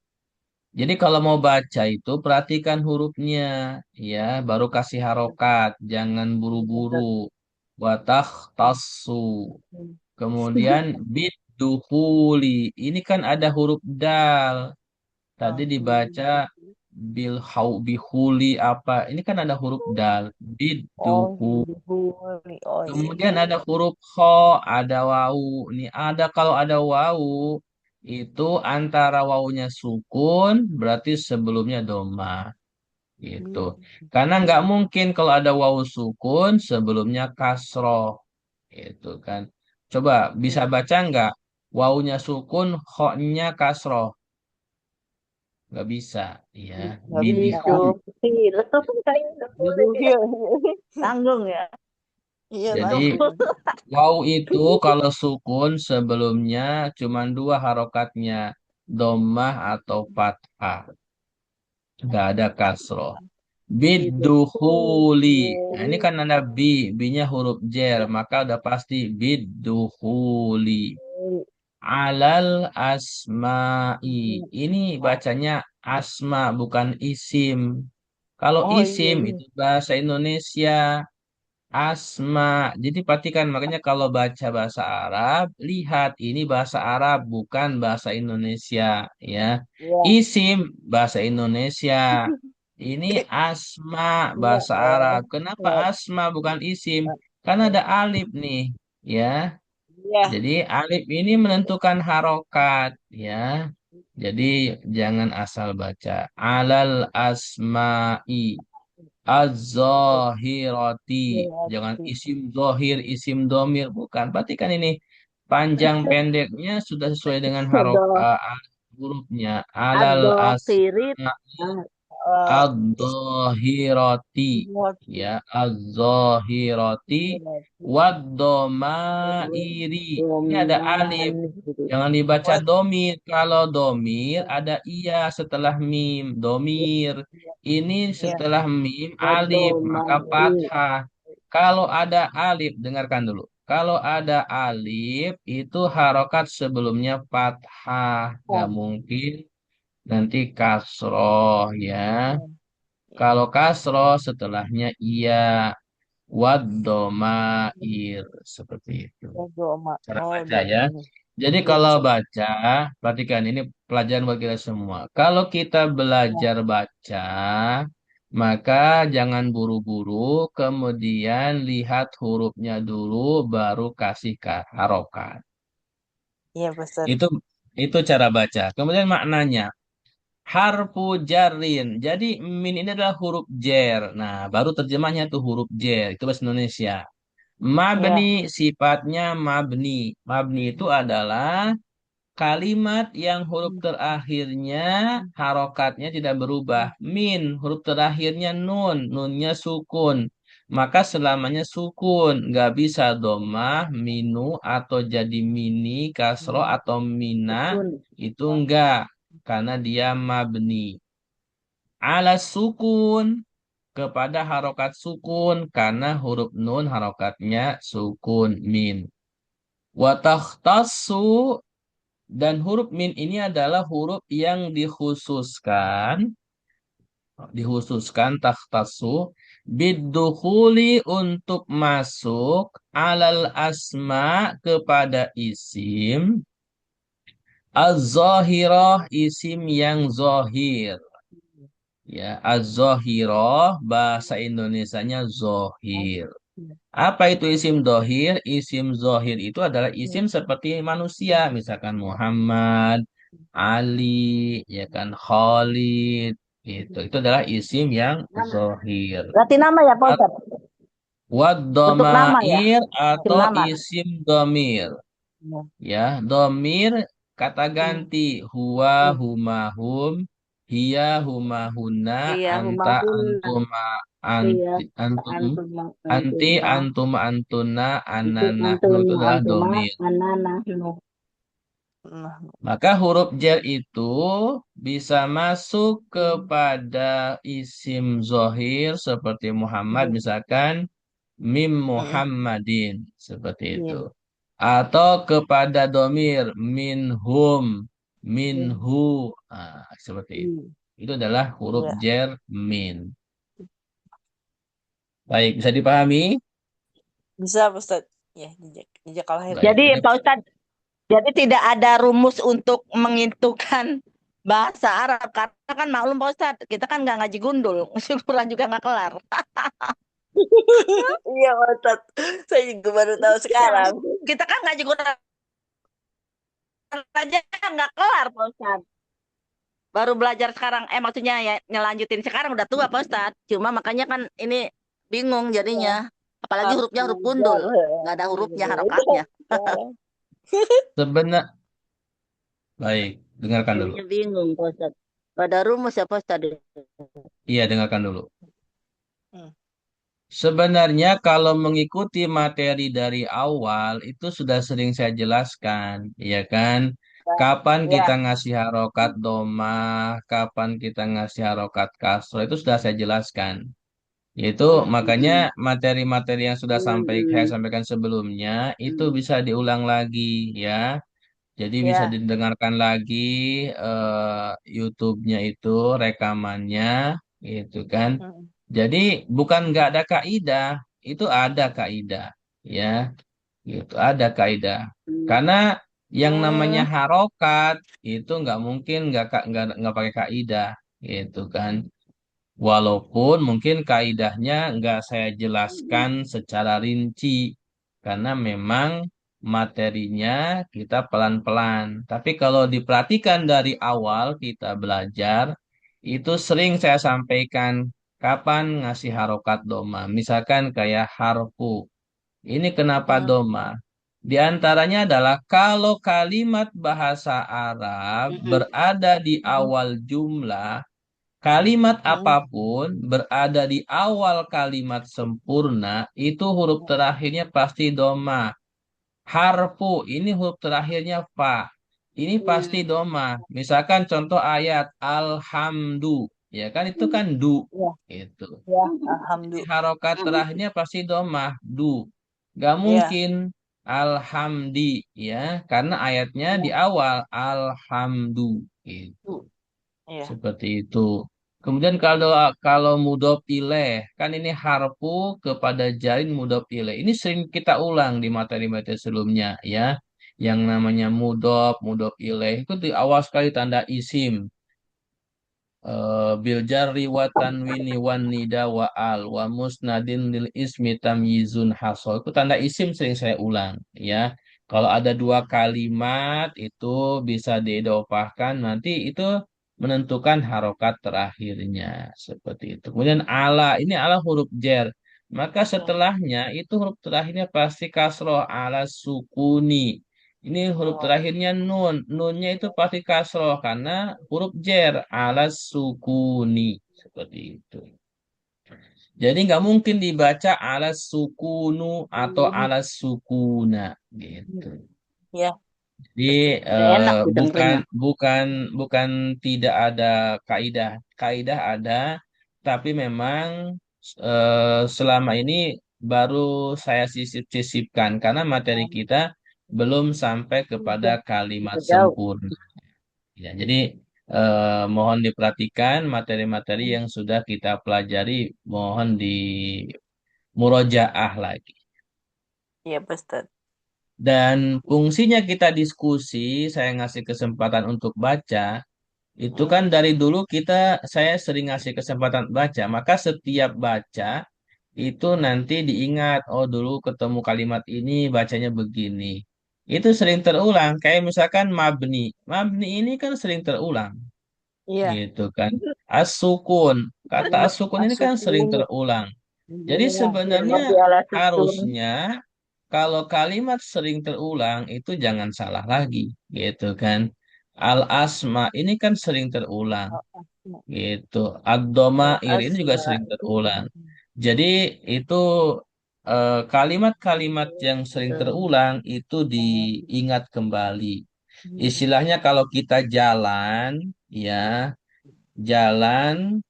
Jadi kalau mau baca itu perhatikan hurufnya, ya, baru kasih harokat, jangan buru-buru. Watah tasu. Hmm. Kemudian biduhuli, ini kan ada huruf dal. Tadi Ah. dibaca bihuli apa? Ini kan ada huruf dal. Oh, Biduhu. dihuni. Oh, iya. Kemudian ada huruf kho, ada wawu. Ini ada kalau ada wawu itu antara wawunya sukun berarti sebelumnya doma gitu. Hmm. Karena nggak mungkin kalau ada wawu sukun sebelumnya kasroh gitu kan. Coba bisa baca nggak? Wawunya sukun, kho-nya kasroh. Nggak bisa, ya. Nggak bisa. Bidihu. Diduhil. Diduhil. Tanggung ya. Iya, Jadi tanggung. waw itu kalau sukun sebelumnya cuma dua harokatnya, domah atau fathah, nggak ada kasroh. Biduhuli. Nah, ini kan ada bi-nya huruf jer, maka udah pasti biduhuli. Alal asma'i. Ini bacanya asma bukan isim. Kalau Oh, iya, isim iya. itu bahasa Indonesia. Asma. Jadi perhatikan makanya kalau baca bahasa Arab, lihat ini bahasa Arab bukan bahasa Indonesia ya. Iya, Isim bahasa Indonesia. Ini asma iya. bahasa Arab. Oh, Kenapa iya. asma bukan isim? Karena ada alif nih ya. Iya. Jadi alif ini menentukan harokat ya. Jadi jangan asal baca. Alal asma'i. Az-zahirati. Jangan Berarti. isim zohir, isim domir. Bukan. Perhatikan ini. Panjang pendeknya sudah sesuai dengan Do. hurufnya. Alal Ado-kirit. asma eh ad-zahirati. Berarti. Ya, az-zahirati. Berarti. Wad-domairi. Ini ada alif. Doman. Jangan dibaca What? domir. Kalau domir ada iya setelah mim. Domir. Ini Iya. setelah mim alif maka Wadomai. fathah. Kalau ada alif, dengarkan dulu. Kalau ada alif itu harokat sebelumnya fathah. Gak Oh, mungkin nanti kasroh ya. iya. Kalau kasroh setelahnya iya. Wad-domair. Seperti itu Oh, doma. cara Oh, baca doma. ya. Jadi Iya, kalau bisa. baca, perhatikan ini pelajaran buat kita semua. Kalau kita Iya. belajar baca, maka jangan buru-buru, kemudian lihat hurufnya dulu, baru kasih harokat. Iya, besar. Itu itu cara baca. Kemudian maknanya, harfu jarin. Jadi min ini adalah huruf jer. Nah, baru terjemahnya tuh huruf jer. Itu bahasa Indonesia. Mabni Iya. sifatnya mabni. Mabni itu adalah kalimat yang huruf Hmm. terakhirnya harokatnya tidak berubah. Min, huruf terakhirnya nun, nunnya sukun. Maka selamanya sukun. Nggak bisa domah, minu, atau jadi mini, kasro, atau mina. Sukun. Itu enggak. Karena dia mabni. Ala sukun. Kepada harokat sukun. Karena huruf nun harokatnya sukun min. Watakhtassu Dan huruf min ini adalah huruf yang dikhususkan takhtasu bidukhuli untuk masuk alal asma kepada isim az-zahirah isim yang zahir. Ya, az-zahirah bahasa Indonesianya zohir. Apa itu isim dohir? Isim zohir itu adalah isim seperti manusia, misalkan Muhammad, Ali, ya kan Khalid, itu adalah isim yang zohir. Berarti nama ya, Pak Ustadz? Wad Bentuk nama ya? domair Isim atau nama. isim domir. Ya, domir kata ganti huwa, huma, hum, hiya, huma, hunna, Iya, anta, humahun. antuma, Iya, antum, antuma, anti, antuma, antum, antuna, ana, anti, nahnu itu antuma, adalah antuma, domir. ananahnu. Maka huruf jar itu bisa masuk kepada isim zohir seperti Muhammad, misalkan mim Muhammadin, seperti itu. Atau kepada domir minhum, minhu, seperti itu. Itu adalah huruf Ya, jar min. Baik, bisa dipahami? bisa Pak Ustadz. Ya, jejak lahir. Baik, Jadi ini Pak Ustadz, jadi tidak ada rumus untuk menentukan bahasa Arab. Karena kan maklum Pak Ustadz, kita kan nggak ngaji gundul. Syukuran juga nggak kelar. Iya Pak Ustadz. Saya juga baru tahu sekarang. Kita kan ngaji Quran aja nggak kelar Pak Ustadz. Baru belajar sekarang, maksudnya ya nyelanjutin sekarang udah tua Pak Ustadz. Cuma makanya kan ini bingung jadinya. Apalagi Harus hurufnya huruf gundul. belajar. Nggak ada hurufnya, harokatnya. sebenar baik, dengarkan dulu. Jadinya bingung Pak Ustadz. Ada rumus ya Pak Ustadz? Iya, dengarkan dulu. Hmm. Sebenarnya kalau mengikuti materi dari awal itu sudah sering saya jelaskan, ya kan? Kapan kita Ya. ngasih harokat doma, kapan kita ngasih harokat kasro itu sudah saya jelaskan. Yaitu makanya materi-materi yang sudah saya sampaikan sebelumnya itu bisa diulang lagi, ya. Jadi bisa Ya. didengarkan lagi YouTube-nya itu rekamannya, gitu kan? Jadi bukan nggak ada kaidah, itu ada kaidah, ya, gitu ada kaidah. Karena yang namanya harokat itu nggak mungkin nggak pakai kaidah, gitu kan. Walaupun mungkin kaidahnya nggak saya jelaskan secara rinci, karena memang materinya kita pelan-pelan. Tapi kalau diperhatikan dari awal kita belajar, itu sering saya sampaikan kapan ngasih harokat doma. Misalkan kayak harfu. Ini kenapa doma? Di antaranya adalah kalau kalimat bahasa Arab berada di awal jumlah, kalimat apapun berada di awal kalimat sempurna, itu huruf terakhirnya pasti doma. Harfu, ini huruf terakhirnya fa. Ini pasti doma. Misalkan contoh ayat alhamdu, ya kan itu kan du. Ya. Itu. Ya. Jadi Alhamdulillah. harokat terakhirnya pasti doma, du. Gak Ya. mungkin alhamdi, ya, karena ayatnya di awal alhamdu. Gitu. Ya. Seperti itu. Kemudian kalau kalau mudhof ilaih, kan ini harfu kepada jarin mudhof ilaih. Ini sering kita ulang di materi-materi sebelumnya, ya. Yang namanya mudhof ilaih itu di awal sekali tanda isim. Bil jarri wa tanwini wan nida wa al wa musnadin lil ismi tamyizun hasol. Itu tanda isim sering saya ulang, ya. Kalau ada dua kalimat itu bisa diidofahkan, nanti itu menentukan harokat terakhirnya, seperti itu. Kemudian ala, ini ala huruf jer. Maka setelahnya itu huruf terakhirnya pasti kasroh ala sukuni. Ini huruf terakhirnya nun. Nunnya itu pasti kasroh karena huruf jer alas sukuni. Seperti itu. Jadi nggak mungkin dibaca alas sukunu atau alas sukuna gitu. Ya. Jadi Nggak enak bukan didengarnya. bukan bukan tidak ada kaidah. Kaidah ada, tapi memang selama ini baru saya sisip-sisipkan karena materi kita belum sampai kepada kalimat Jauh. sempurna. Ya, jadi mohon diperhatikan materi-materi yang sudah kita pelajari, mohon di murojaah lagi. Iya, Pak Ustadz. Dan fungsinya kita diskusi, saya ngasih kesempatan untuk baca, itu kan dari dulu saya sering ngasih kesempatan baca, maka setiap baca itu nanti diingat, oh dulu ketemu kalimat ini bacanya begini. Itu sering terulang, kayak misalkan mabni. Mabni ini kan sering terulang, Iya. gitu kan. As-sukun, kata as-sukun ini kan sering Asukun. terulang. Jadi sebenarnya Mabdi ala sukun. harusnya kalau kalimat sering terulang itu jangan salah lagi, gitu kan. Al-asma ini kan sering terulang, gitu. Ad-domair ini juga Asma. sering terulang. Jadi itu kalimat-kalimat yang sering terulang itu diingat kembali. Istilahnya kalau kita jalan, ya, jalan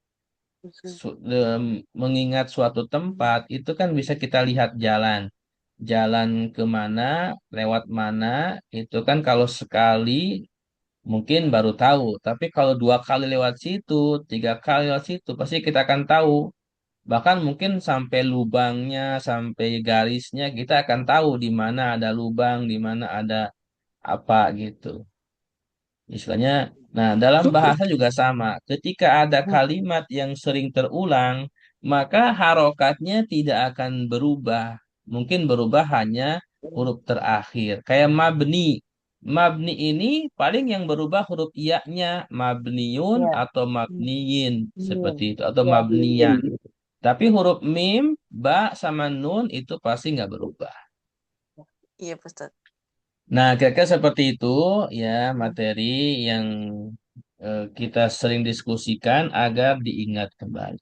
mengingat suatu tempat itu kan bisa kita lihat jalan. Jalan kemana, lewat mana, itu kan kalau sekali mungkin baru tahu. Tapi kalau dua kali lewat situ, tiga kali lewat situ, pasti kita akan tahu. Bahkan mungkin sampai lubangnya, sampai garisnya, kita akan tahu di mana ada lubang, di mana ada apa gitu. Istilahnya, nah dalam bahasa juga sama. Ketika ada kalimat yang sering terulang, maka harokatnya tidak akan berubah. Mungkin berubah hanya huruf terakhir. Kayak mabni. Mabni ini paling yang berubah huruf iya-nya. Mabniun Iya. atau mabniyin. Seperti itu. Atau Iya. mabniyan. Tapi huruf mim, ba, sama nun itu pasti nggak berubah. Iya, Pak Ustadz. Nah, kira-kira seperti itu ya materi yang kita sering diskusikan agar diingat kembali.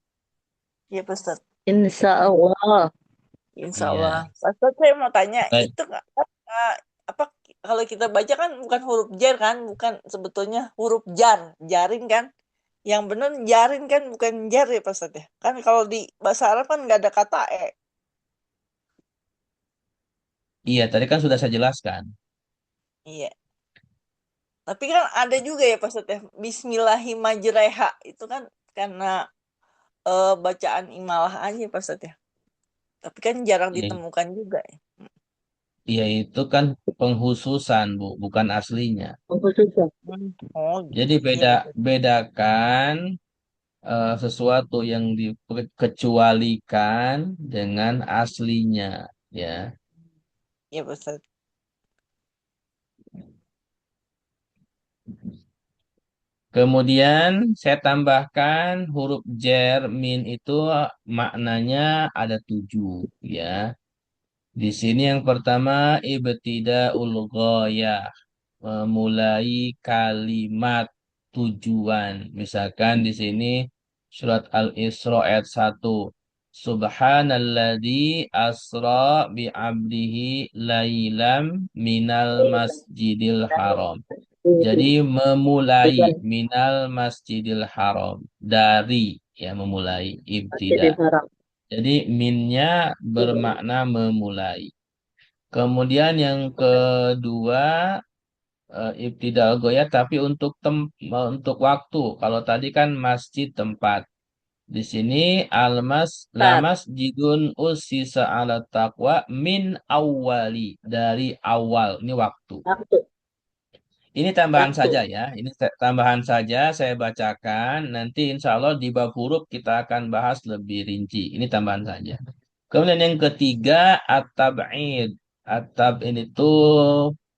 Iya, Pak Ustadz. Insya Allah. Insya Allah. Iya, Pak Ustadz, saya mau tanya, baik. itu eh, apa kalau kita baca kan bukan huruf jar kan, bukan sebetulnya huruf jar, jaring kan? Yang benar jaring kan, bukan jar ya Pak Ustadz ya? Kan kalau di bahasa Arab kan nggak ada kata e. Iya, tadi kan sudah saya jelaskan. Iya. Tapi kan ada juga ya Pak Ustadz ya, Bismillahirrahmanirrahim itu kan karena bacaan imalah aja Pak Ustadz ya. Tapi kan jarang Iya, ditemukan juga ya. iya itu kan penghususan, Bu, bukan aslinya. Khususnya. Oh Jadi gitu. Iya Pak Ustadz. bedakan sesuatu yang dikecualikan dengan aslinya, ya. Iya Pak Ustadz. Kemudian saya tambahkan huruf jar min itu maknanya ada 7 ya. Di sini yang pertama ibtida'ul ghayah, memulai kalimat tujuan. Misalkan di sini surat Al-Isra ayat 1. Subhanalladzi asra bi'abdihi lailam minal masjidil haram. Jadi memulai minal masjidil haram dari ya memulai ibtida. Masjidil Haram. Jadi minnya bermakna memulai. Kemudian yang kedua ibtidal goya tapi untuk waktu. Kalau tadi kan masjid tempat. Di sini Tat. lamas jidun usisa ala taqwa min awali dari awal. Ini waktu. Waktu. Ini tambahan Waktu. saja ya. Ini tambahan saja saya bacakan. Nanti insya Allah di bab huruf kita akan bahas lebih rinci. Ini tambahan saja. Kemudian yang ketiga at-tab'id. At-tab'id itu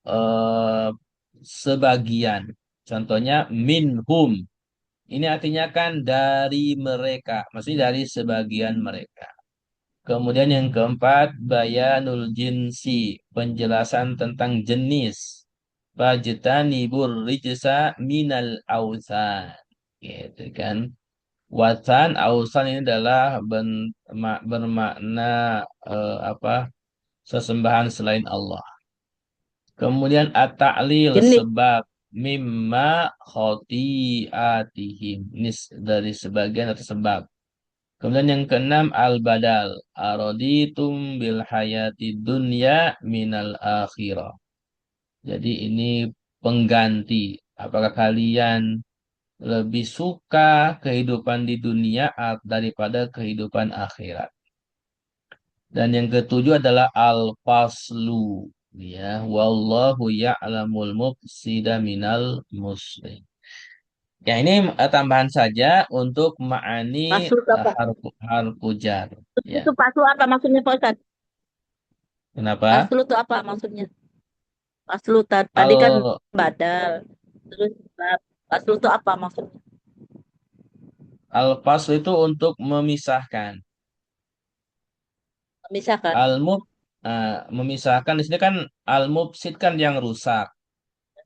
eh, sebagian. Contohnya minhum. Ini artinya kan dari mereka. Maksudnya dari sebagian mereka. Kemudian yang keempat, bayanul jinsi, penjelasan tentang jenis. Fajtanibur rijsa minal ausan. Gitu kan. Watan, ausan ini adalah bermakna apa? Sesembahan selain Allah. Kemudian at-ta'lil Jenis. sebab mimma khotiatihim. Ini dari sebagian atau sebab. Kemudian yang keenam al-badal. Araditum bil hayati dunya minal akhirah. Jadi ini pengganti. Apakah kalian lebih suka kehidupan di dunia daripada kehidupan akhirat? Dan yang ketujuh adalah al-faslu. Ya, wallahu ya'lamul mufsida minal muslim. Ya, ini tambahan saja untuk ma'ani Paslu itu apa? harfu jar. Ya. Itu paslu apa maksudnya Pak Ustadz? Kenapa? Paslu itu apa maksudnya? Paslu tadi kan Kalau badal. Terus paslu itu apa maksudnya? al-faslu itu untuk memisahkan. Misalkan. Memisahkan di sini kan al-mufsid kan yang rusak,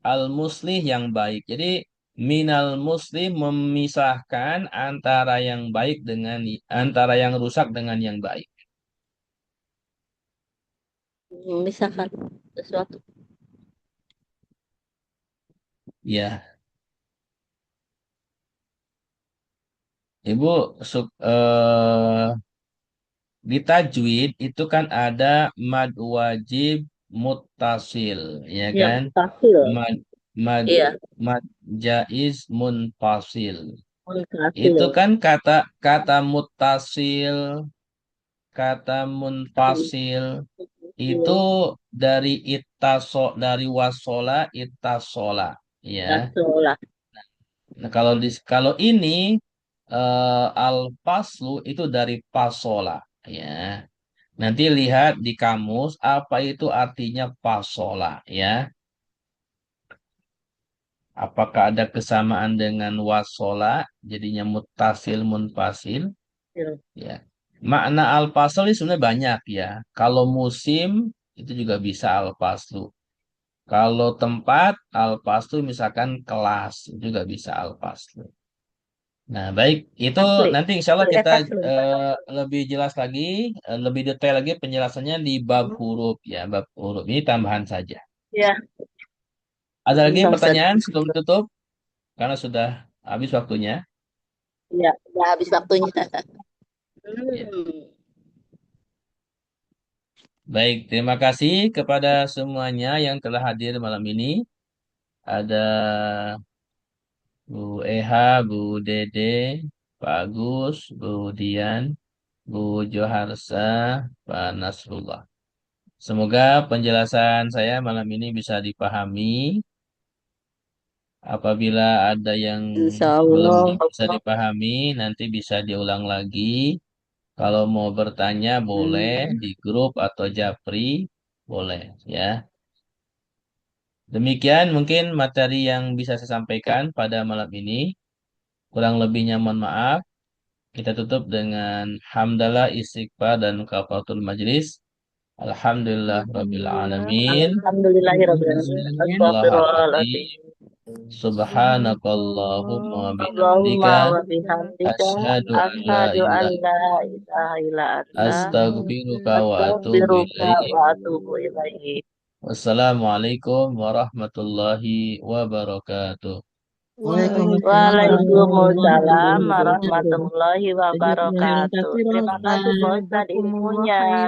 al-muslih yang baik. Jadi minal muslim memisahkan antara yang baik dengan antara yang rusak dengan yang baik. Misalkan sesuatu. Ya, Ibu di tajwid itu kan ada mad wajib muttasil, ya Ya, kan? mutasil. Mad mad Iya, mad jaiz munfasil. Itu mutasil. kan kata kata muttasil, kata munfasil itu dari wasola ittasola, ya. Rasulullah. Nah, kalau ini al-faslu itu dari pasola, ya. Nanti lihat di kamus apa itu artinya pasola, ya. Apakah ada kesamaan dengan wasola, jadinya muttasil munfasil, ya. Makna al-fasl ini sebenarnya banyak, ya. Kalau musim itu juga bisa al-faslu. Kalau tempat al-faslu misalkan kelas itu juga bisa al-faslu. Nah, baik, itu Asli. nanti insya Allah kita Asli. lebih jelas lagi, lebih detail lagi penjelasannya di bab huruf, ya, bab huruf. Ini tambahan saja. Ya, Ada lagi Ustaz. pertanyaan sebelum tutup? Karena sudah habis waktunya. Ya, udah habis waktunya. Ya. Baik, terima kasih kepada semuanya yang telah hadir malam ini. Ada Bu Eha, Bu Dede, Pak Agus, Bu Dian, Bu Joharsa, Pak Nasrullah. Semoga penjelasan saya malam ini bisa dipahami. Apabila ada yang Insya belum Allah. bisa dipahami, nanti bisa diulang lagi. Kalau mau bertanya boleh di grup atau Japri, boleh ya. Demikian mungkin materi yang bisa saya sampaikan pada malam ini. Kurang lebihnya mohon maaf. Kita tutup dengan hamdalah, istighfar, dan kafaratul majlis. Alhamdulillah Rabbil Alamin. Alhamdulillahirrahmanirrahim. Astagfirullahaladzim. Subhanakallahumma Allahumma bihamdika wa bihamdika asyhadu an la asyhadu an ilaha la ilaha illa anta astaghfiruka wa atubu astaghfiruka ilaik. wa atubu ilaik. Wassalamualaikum warahmatullahi wabarakatuh. Waalaikumsalam warahmatullahi wabarakatuh. Terima kasih Pak Ustadz ilmunya.